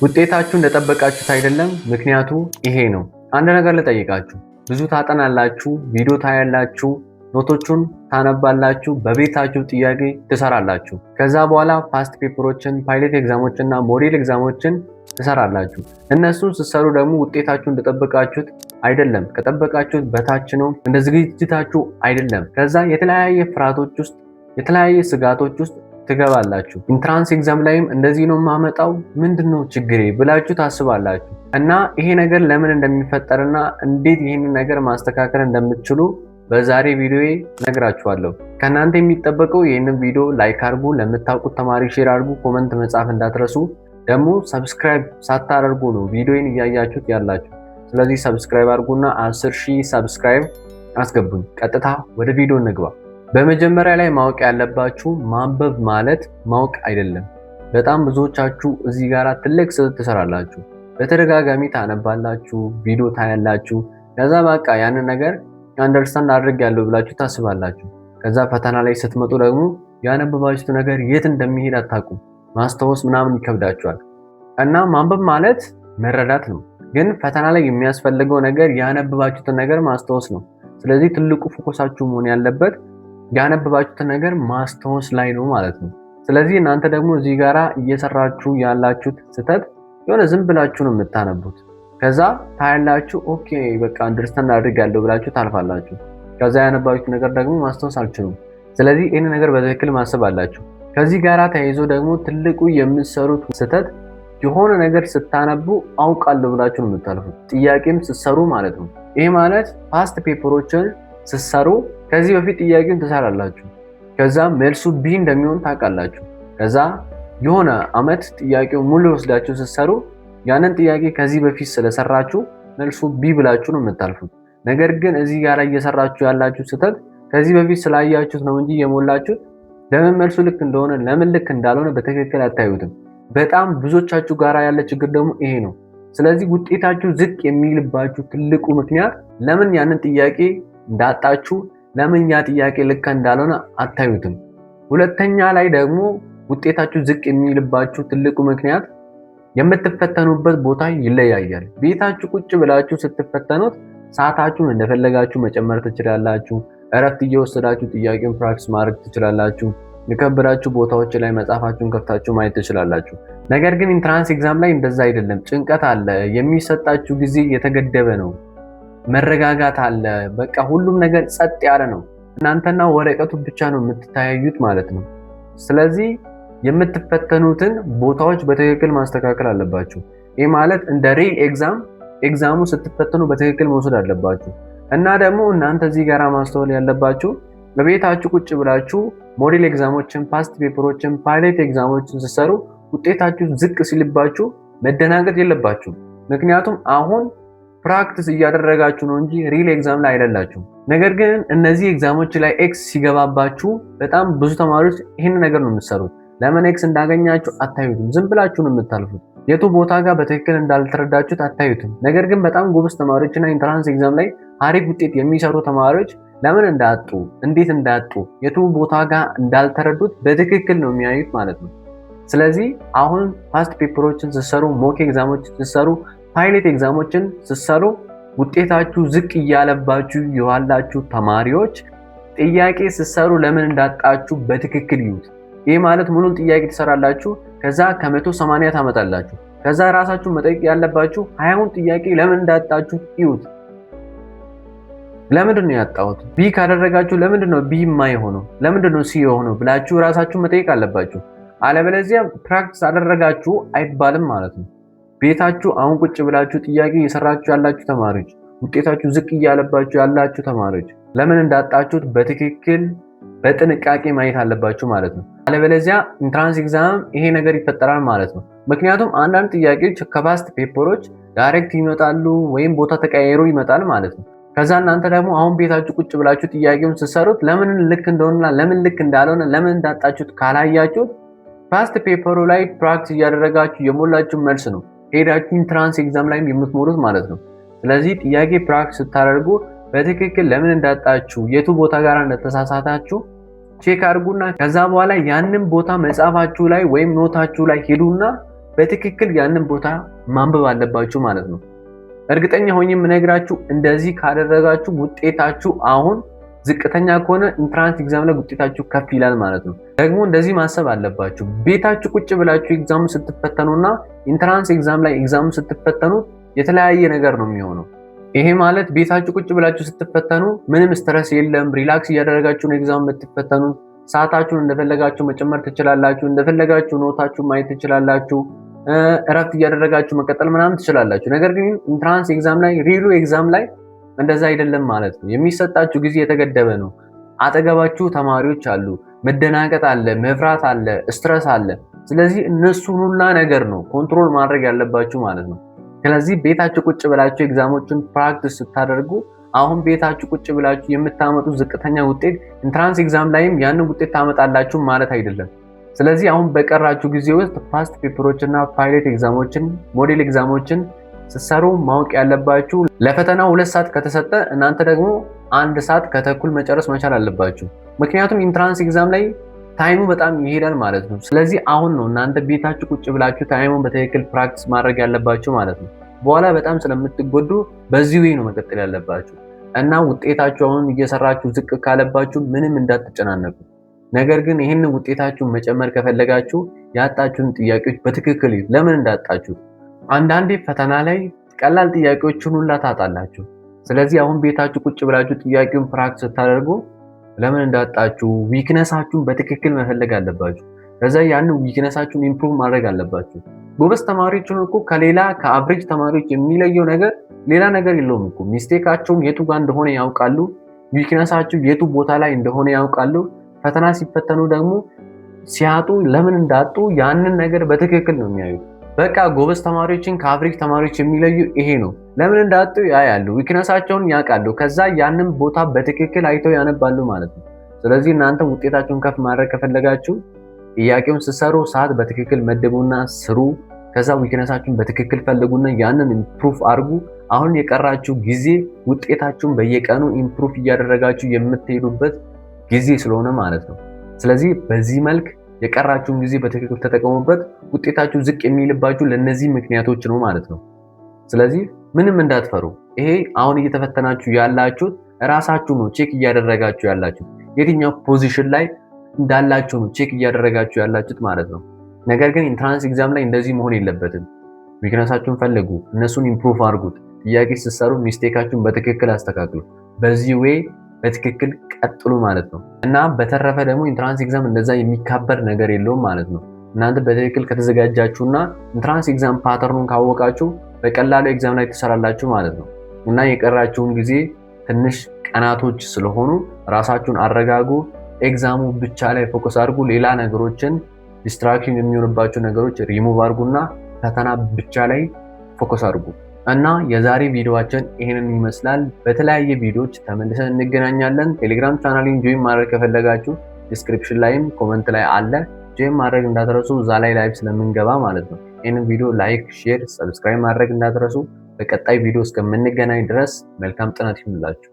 ውጤታችሁ እንደጠበቃችሁት አይደለም። ምክንያቱ ይሄ ነው። አንድ ነገር ልጠይቃችሁ። ብዙ ታጠናላችሁ፣ ቪዲዮ ታያላችሁ፣ ኖቶቹን ታነባላችሁ፣ በቤታችሁ ጥያቄ ትሰራላችሁ። ከዛ በኋላ ፓስት ፔፐሮችን፣ ፓይለት ኤግዛሞችን እና ሞዴል ኤግዛሞችን ትሰራላችሁ። እነሱን ስትሰሩ ደግሞ ውጤታችሁ እንደጠበቃችሁት አይደለም። ከጠበቃችሁት በታች ነው። እንደ ዝግጅታችሁ አይደለም። ከዛ የተለያየ ፍርሃቶች ውስጥ፣ የተለያየ ስጋቶች ውስጥ ትገባላችሁ። ኢንትራንስ ኤግዛም ላይም እንደዚህ ነው የማመጣው፣ ምንድነው ችግሬ ብላችሁ ታስባላችሁ። እና ይሄ ነገር ለምን እንደሚፈጠርና እንዴት ይህንን ነገር ማስተካከል እንደምትችሉ በዛሬ ቪዲዮዬ ነግራችኋለሁ። ከእናንተ የሚጠበቀው ይህንን ቪዲዮ ላይክ አድርጉ፣ ለምታውቁት ተማሪ ሼር አድርጉ፣ ኮመንት መጻፍ እንዳትረሱ። ደግሞ ሰብስክራይብ ሳታደርጉ ነው ቪዲዮን እያያችሁት ያላችሁ። ስለዚህ ሰብስክራይብ አድርጉና 10,000 ሰብስክራይብ አስገቡኝ። ቀጥታ ወደ ቪዲዮ እንግባ። በመጀመሪያ ላይ ማወቅ ያለባችሁ ማንበብ ማለት ማወቅ አይደለም። በጣም ብዙዎቻችሁ እዚህ ጋር ትልቅ ስህተት ትሰራላችሁ። በተደጋጋሚ ታነባላችሁ፣ ቪዲዮ ታያላችሁ። ከዛ በቃ ያንን ነገር አንደርስታንድ አድርጌያለሁ ብላችሁ ታስባላችሁ። ከዛ ፈተና ላይ ስትመጡ ደግሞ ያነበባችሁት ነገር የት እንደሚሄድ አታውቁም። ማስታወስ ምናምን ይከብዳችኋል። እና ማንበብ ማለት መረዳት ነው። ግን ፈተና ላይ የሚያስፈልገው ነገር ያነበባችሁትን ነገር ማስታወስ ነው። ስለዚህ ትልቁ ፎከሳችሁ መሆን ያለበት ያነበባችሁትን ነገር ማስታወስ ላይ ነው ማለት ነው። ስለዚህ እናንተ ደግሞ እዚህ ጋራ እየሰራችሁ ያላችሁት ስህተት የሆነ ዝም ብላችሁ ነው የምታነቡት። ከዛ ታያላችሁ፣ ኦኬ በቃ አንደርስታንድ አድርጌያለሁ ብላችሁ ታልፋላችሁ። ከዛ ያነባችሁት ነገር ደግሞ ማስታወስ አልችሉም። ስለዚህ ይህን ነገር በትክክል ማሰብ አላችሁ። ከዚህ ጋራ ተያይዞ ደግሞ ትልቁ የምትሰሩት ስህተት የሆነ ነገር ስታነቡ አውቃለሁ ብላችሁ ነው የምታልፉት። ጥያቄም ስትሰሩ ማለት ነው። ይሄ ማለት ፓስት ፔፐሮችን ስትሰሩ ከዚህ በፊት ጥያቄውን ትሰራላችሁ። ከዛ መልሱ ቢ እንደሚሆን ታውቃላችሁ። ከዛ የሆነ አመት ጥያቄው ሙሉ ወስዳችሁ ስትሰሩ ያንን ጥያቄ ከዚህ በፊት ስለሰራችሁ መልሱ ቢ ብላችሁ ነው የምታልፉት። ነገር ግን እዚህ ጋር እየሰራችሁ ያላችሁ ስህተት ከዚህ በፊት ስላያችሁት ነው እንጂ የሞላችሁት ለምን መልሱ ልክ እንደሆነ ለምን ልክ እንዳልሆነ በትክክል አታዩትም። በጣም ብዙዎቻችሁ ጋራ ያለ ችግር ደግሞ ይሄ ነው። ስለዚህ ውጤታችሁ ዝቅ የሚልባችሁ ትልቁ ምክንያት ለምን ያንን ጥያቄ እንዳጣችሁ፣ ለምን ያ ጥያቄ ልክ እንዳልሆነ አታዩትም። ሁለተኛ ላይ ደግሞ ውጤታችሁ ዝቅ የሚልባችሁ ትልቁ ምክንያት የምትፈተኑበት ቦታ ይለያያል። ቤታችሁ ቁጭ ብላችሁ ስትፈተኑት ሰዓታችሁን እንደፈለጋችሁ መጨመር ትችላላችሁ። እረፍት እየወሰዳችሁ ጥያቄውን ፕራክቲስ ማድረግ ትችላላችሁ። የከበዳችሁ ቦታዎች ላይ መጽሐፋችሁን ከፍታችሁ ማየት ትችላላችሁ። ነገር ግን ኢንትራንስ ኤግዛም ላይ እንደዛ አይደለም። ጭንቀት አለ። የሚሰጣችሁ ጊዜ የተገደበ ነው። መረጋጋት አለ። በቃ ሁሉም ነገር ጸጥ ያለ ነው። እናንተና ወረቀቱ ብቻ ነው የምትተያዩት ማለት ነው። ስለዚህ የምትፈተኑትን ቦታዎች በትክክል ማስተካከል አለባችሁ። ይህ ማለት እንደ ሪል ኤግዛሙ ስትፈተኑ በትክክል መውሰድ አለባችሁ። እና ደግሞ እናንተ እዚህ ጋር ማስተዋል ያለባችሁ በቤታችሁ ቁጭ ብላችሁ ሞዴል ኤግዛሞችን፣ ፓስት ፔፐሮችን፣ ፓይለት ኤግዛሞችን ስትሰሩ ውጤታችሁ ዝቅ ሲልባችሁ መደናገጥ የለባችሁ። ምክንያቱም አሁን ፕራክቲስ እያደረጋችሁ ነው እንጂ ሪል ኤግዛም ላይ አይደላችሁ። ነገር ግን እነዚህ ኤግዛሞች ላይ ኤክስ ሲገባባችሁ በጣም ብዙ ተማሪዎች ይህን ነገር ነው የምትሰሩት። ለምን ኤክስ እንዳገኛችሁ አታዩትም። ዝም ብላችሁ ነው የምታልፉት። የቱ ቦታ ጋር በትክክል እንዳልተረዳችሁት አታዩትም። ነገር ግን በጣም ጎበዝ ተማሪዎችና ኢንትራንስ ኤግዛም ላይ አሪፍ ውጤት የሚሰሩ ተማሪዎች ለምን እንዳጡ፣ እንዴት እንዳጡ፣ የቱ ቦታ ጋር እንዳልተረዱት በትክክል ነው የሚያዩት ማለት ነው። ስለዚህ አሁን ፓስት ፔፐሮችን ስትሰሩ፣ ሞክ ኤግዛሞችን ስትሰሩ፣ ፓይለት ኤግዛሞችን ስትሰሩ ውጤታችሁ ዝቅ እያለባችሁ የዋላችሁ ተማሪዎች ጥያቄ ስትሰሩ ለምን እንዳጣችሁ በትክክል ይዩት። ይህ ማለት ሙሉን ጥያቄ ትሰራላችሁ። ከዛ ከ180 ታመጣላችሁ። ከዛ ራሳችሁ መጠየቅ ያለባችሁ 20ውን ጥያቄ ለምን እንዳጣችሁ ይዩት። ለምንድን ነው ያጣሁት? ቢ ካደረጋችሁ ለምንድን ነው ቢ የማይሆነው? ለምንድን ነው ሲ የሆነው ብላችሁ ራሳችሁ መጠየቅ አለባችሁ። አለበለዚያ ፕራክቲስ አደረጋችሁ አይባልም ማለት ነው። ቤታችሁ አሁን ቁጭ ብላችሁ ጥያቄ እየሰራችሁ ያላችሁ ተማሪዎች፣ ውጤታችሁ ዝቅ እያለባችሁ ያላችሁ ተማሪዎች ለምን እንዳጣችሁት በትክክል በጥንቃቄ ማየት አለባችሁ ማለት ነው። አለበለዚያ ኢንትራንስ ኤግዛም ይሄ ነገር ይፈጠራል ማለት ነው። ምክንያቱም አንዳንድ ጥያቄዎች ከፓስት ፔፐሮች ዳይሬክት ይመጣሉ ወይም ቦታ ተቀያይሮ ይመጣል ማለት ነው። ከዛ እናንተ ደግሞ አሁን ቤታችሁ ቁጭ ብላችሁ ጥያቄውን ስትሰሩት ለምን ልክ እንደሆነና ለምን ልክ እንዳልሆነ ለምን እንዳጣችሁት ካላያችሁት ፓስት ፔፐሩ ላይ ፕራክቲስ እያደረጋችሁ የሞላችሁ መልስ ነው ሄዳችሁ ኢንትራንስ ኤግዛም ላይ የምትሞሉት ማለት ነው። ስለዚህ ጥያቄ ፕራክቲስ ስታደርጉ በትክክል ለምን እንዳጣችሁ፣ የቱ ቦታ ጋር እንደተሳሳታችሁ ቼክ አድርጉና ከዛ በኋላ ያንን ቦታ መጻፋችሁ ላይ ወይም ኖታችሁ ላይ ሄዱና በትክክል ያንን ቦታ ማንበብ አለባችሁ ማለት ነው። እርግጠኛ ሆኜ የምነግራችሁ እንደዚህ ካደረጋችሁ ውጤታችሁ አሁን ዝቅተኛ ከሆነ ኢንትራንስ ኤግዛም ላይ ውጤታችሁ ከፍ ይላል ማለት ነው። ደግሞ እንደዚህ ማሰብ አለባችሁ። ቤታችሁ ቁጭ ብላችሁ ኤግዛሙ ስትፈተኑና ኢንትራንስ ኤግዛም ላይ ኤግዛሙ ስትፈተኑ የተለያየ ነገር ነው የሚሆነው። ይሄ ማለት ቤታችሁ ቁጭ ብላችሁ ስትፈተኑ ምንም ስትረስ የለም፣ ሪላክስ እያደረጋችሁ ነው ኤግዛም የምትፈተኑት። ሰዓታችሁን እንደፈለጋችሁ መጨመር ትችላላችሁ፣ እንደፈለጋችሁ ኖታችሁ ማየት ትችላላችሁ፣ እረፍት እያደረጋችሁ መቀጠል ምናምን ትችላላችሁ። ነገር ግን ኢንትራንስ ኤግዛም ላይ ሪሉ ኤግዛም ላይ እንደዛ አይደለም ማለት ነው። የሚሰጣችሁ ጊዜ የተገደበ ነው። አጠገባችሁ ተማሪዎች አሉ፣ መደናቀጥ አለ፣ መፍራት አለ፣ ስትረስ አለ። ስለዚህ እነሱን ሁላ ነገር ነው ኮንትሮል ማድረግ ያለባችሁ ማለት ነው። ስለዚህ ቤታችሁ ቁጭ ብላችሁ ኤግዛሞችን ፕራክቲስ ስታደርጉ አሁን ቤታችሁ ቁጭ ብላችሁ የምታመጡት ዝቅተኛ ውጤት ኢንትራንስ ኤግዛም ላይም ያንን ውጤት ታመጣላችሁ ማለት አይደለም። ስለዚህ አሁን በቀራችሁ ጊዜ ውስጥ ፓስት ፔፐሮችና ፓይለት ኤግዛሞችን ሞዴል ኤግዛሞችን ስትሰሩ ማወቅ ያለባችሁ ለፈተናው 2 ሰዓት ከተሰጠ እናንተ ደግሞ 1 ሰዓት ከተኩል መጨረስ መቻል አለባችሁ። ምክንያቱም ኢንትራንስ ኤግዛም ላይ ታይሙ በጣም ይሄዳል ማለት ነው። ስለዚህ አሁን ነው እናንተ ቤታችሁ ቁጭ ብላችሁ ታይሙን በትክክል ፕራክቲስ ማድረግ ያለባችሁ ማለት ነው። በኋላ በጣም ስለምትጎዱ በዚህ ወይ ነው መቀጠል ያለባችሁ እና ውጤታችሁ አሁን እየሰራችሁ ዝቅ ካለባችሁ ምንም እንዳትጨናነቁ። ነገር ግን ይህን ውጤታችሁን መጨመር ከፈለጋችሁ ያጣችሁን ጥያቄዎች በትክክል ለምን እንዳጣችሁ አንዳንዴ ፈተና ላይ ቀላል ጥያቄዎችን ሁላ ታጣላችሁ። ስለዚህ አሁን ቤታችሁ ቁጭ ብላችሁ ጥያቄውን ፕራክቲስ ስታደርጉ ለምን እንዳጣችሁ ዊክነሳችሁን በትክክል መፈለግ አለባችሁ። ከዛ ያንን ዊክነሳችሁን ኢምፕሩቭ ማድረግ አለባችሁ። ጎበዝ ተማሪዎችን እኮ ከሌላ ከአቨሬጅ ተማሪዎች የሚለየው ነገር ሌላ ነገር የለውም እኮ ሚስቴካቸውም የቱ ጋር እንደሆነ ያውቃሉ። ዊክነሳቸው የቱ ቦታ ላይ እንደሆነ ያውቃሉ። ፈተና ሲፈተኑ ደግሞ ሲያጡ ለምን እንዳጡ ያንን ነገር በትክክል ነው የሚያዩት። በቃ ጎበዝ ተማሪዎችን ከአቨሬጅ ተማሪዎች የሚለዩ ይሄ ነው። ለምን እንዳጡ ያያሉ፣ ዊክነሳቸውን ያውቃሉ። ከዛ ያንን ቦታ በትክክል አይተው ያነባሉ ማለት ነው። ስለዚህ እናንተ ውጤታችሁን ከፍ ማድረግ ከፈለጋችሁ ጥያቄውን ስትሰሩ ሰዓት በትክክል መድቡና ስሩ። ከዛ ዊክነሳችሁን በትክክል ፈልጉና ያንን ኢምፕሩቭ አድርጉ። አሁን የቀራችሁ ጊዜ ውጤታችሁን በየቀኑ ኢምፕሩቭ እያደረጋችሁ የምትሄዱበት ጊዜ ስለሆነ ማለት ነው። ስለዚህ በዚህ መልክ የቀራችሁን ጊዜ በትክክል ተጠቀሙበት። ውጤታችሁ ዝቅ የሚልባችሁ ለነዚህ ምክንያቶች ነው ማለት ነው። ስለዚህ ምንም እንዳትፈሩ። ይሄ አሁን እየተፈተናችሁ ያላችሁት ራሳችሁ ነው ቼክ እያደረጋችሁ ያላችሁት የትኛው ፖዚሽን ላይ እንዳላችሁ ነው ቼክ እያደረጋችሁ ያላችሁት ማለት ነው። ነገር ግን ኢንትራንስ ኤግዛም ላይ እንደዚህ መሆን የለበትም። ዊክነሳችሁን ፈልጉ፣ እነሱን ኢምፕሩቭ አድርጉት። ጥያቄ ስትሰሩ ሚስቴካችሁን በትክክል አስተካክሉ። በዚህ ዌይ በትክክል ቀጥሉ ማለት ነው። እና በተረፈ ደግሞ ኢንትራንስ ኤግዛም እንደዛ የሚካበር ነገር የለውም ማለት ነው። እናንተ በትክክል ከተዘጋጃችሁና ኢንትራንስ ኤግዛም ፓተርኑን ካወቃችሁ በቀላሉ ኤግዛም ላይ ትሰራላችሁ ማለት ነው። እና የቀራችሁን ጊዜ ትንሽ ቀናቶች ስለሆኑ ራሳችሁን አረጋጉ። ኤግዛሙ ብቻ ላይ ፎከስ አድርጉ። ሌላ ነገሮችን ዲስትራክሽን የሚሆንባቸው ነገሮች ሪሙቭ አድርጉና ፈተና ብቻ ላይ ፎከስ አድርጉ። እና የዛሬ ቪዲዮአችን ይሄንን ይመስላል። በተለያየ ቪዲዮዎች ተመልሰን እንገናኛለን። ቴሌግራም ቻናሌን ጆይን ማድረግ ከፈለጋችሁ ዲስክሪፕሽን ላይም ኮመንት ላይ አለ። ጆይን ማድረግ እንዳትረሱ፣ እዛ ላይ ላይቭ ስለምንገባ ማለት ነው። ይህንን ቪዲዮ ላይክ፣ ሼር፣ ሰብስክራይብ ማድረግ እንዳትረሱ። በቀጣይ ቪዲዮ እስከምንገናኝ ድረስ መልካም ጥናት ይሁንላችሁ።